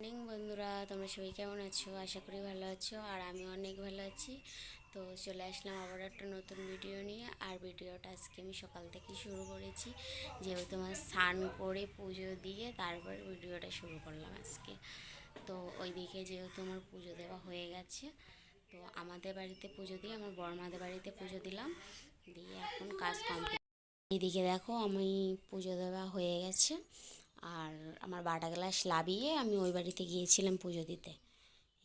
Morning বন্ধুরা, তোমরা সবাই কেমন আছো? আশা করি ভালো আছো, আর আমি অনেক ভালো আছি। তো চলে আসলাম আবার একটা নতুন ভিডিও নিয়ে। আর ভিডিওটা আজকে আমি সকাল থেকে শুরু করেছি, যেহেতু আমার স্নান করে পুজো দিয়ে তারপর ভিডিওটা শুরু করলাম আজকে। তো ওইদিকে যেহেতু আমার পুজো দেওয়া হয়ে গেছে, তো আমাদের বাড়িতে পুজো দিয়ে আমার বড়মাদের বাড়িতে পুজো দিলাম, দিয়ে এখন কাজ কমপ্লিট। এইদিকে দেখো আমি পুজো দেওয়া হয়ে গেছে, আর আমার বাটা গ্লাস লাবিয়ে আমি ওই বাড়িতে গিয়েছিলাম পুজো দিতে।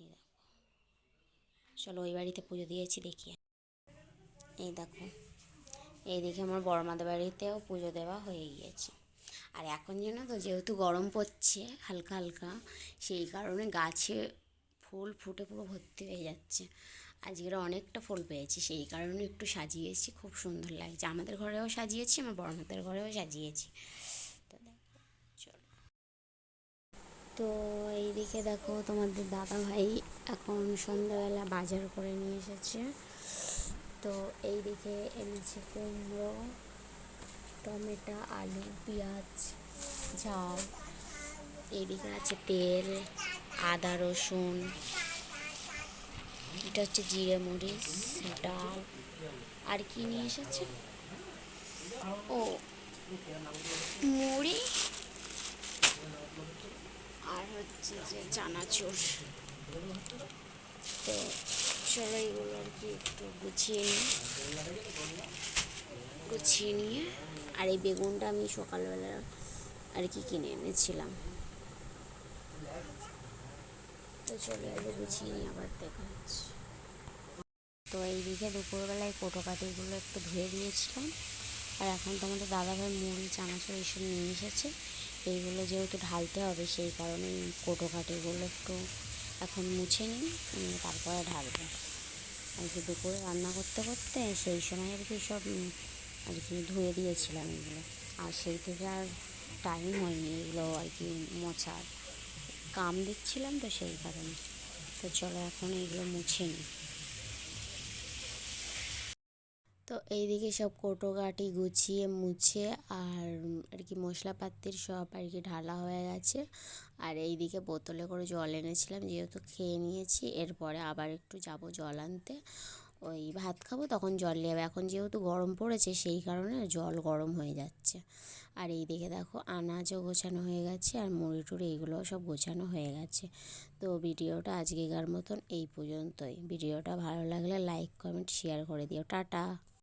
এই দেখো, চলো ওই বাড়িতে পুজো দিয়েছি দেখিয়ে। এই দেখো, এইদিকে আমার বড়মাদের বাড়িতেও পুজো দেওয়া হয়ে গিয়েছে। আর এখন জানো তো, যেহেতু গরম পড়ছে হালকা হালকা, সেই কারণে গাছে ফুল ফুটে পুরো ভর্তি হয়ে যাচ্ছে। আজকের অনেকটা ফুল পেয়েছি, সেই কারণে একটু সাজিয়েছি, খুব সুন্দর লাগছে। আমাদের ঘরেও সাজিয়েছি, আমার বড়মাদের ঘরেও সাজিয়েছি। তো দেখো, চলো। তো এইদিকে দেখো, তোমাদের দাদা ভাই এখন সন্ধ্যাবেলা বাজার করে নিয়ে এসেছে। তো এইদিকে এনেছে কুমড়ো, টমেটো, আলু, পেঁয়াজ, ঝাল। এইদিকে আছে তেল, আদা, রসুন, এটা হচ্ছে জিরে মরিচ, ডাল। আর কি নিয়ে এসেছে? ও, মুড়ি, আর হচ্ছে যে চানাচুর। তো চলো এগুলো আর কি একটু গুছিয়ে নিয়ে। আর এই বেগুনটা আমি সকালবেলা আর কি কিনে এনেছিলাম। তো চলো এগুলো গুছিয়ে নিয়ে আবার দেখা হচ্ছে। তো এইদিকে দুপুরবেলায় কোটোকাটিগুলো একটু ধুয়ে দিয়েছিলাম। আর এখন তো আমাদের দাদাভাই মুড়ি, চানাচুর এইসব নিয়ে এসেছে। এইগুলো যেহেতু ঢালতে হবে, সেই কারণে কোটোকাটিগুলো একটু এখন মুছে নিই, তারপরে ঢালবো। আর কি দুপুরে রান্না করতে করতে সেই সময় আর কি সব আর কি ধুয়ে দিয়েছিলাম এগুলো। আর সেই থেকে আর টাইম হয়নি এগুলো আর কি মোছার, কাম দিচ্ছিলাম তো সেই কারণে। তো চলো এখন এইগুলো মুছে নিই। তো এইদিকে সব কোটোকাটি গুছিয়ে মুছে আর কি মশলাপাতির সব আর কি ঢালা হয়ে গেছে। আর এইদিকে বোতলে করে জল এনেছিলাম, যেহেতু খেয়ে নিয়েছি, এরপরে আবার একটু যাব জল আনতে। ওই ভাত খাবো তখন জল নেবে, এখন যেহেতু গরম পড়েছে সেই কারণে জল গরম হয়ে যাচ্ছে। আর এইদিকে দেখো আনাজও গোছানো হয়ে গেছে, আর মুড়ি টুড়ি এইগুলোও সব গোছানো হয়ে গেছে। তো ভিডিওটা আজকেকার মতন এই পর্যন্তই। ভিডিওটা ভালো লাগলে লাইক, কমেন্ট, শেয়ার করে দিও। টাটা।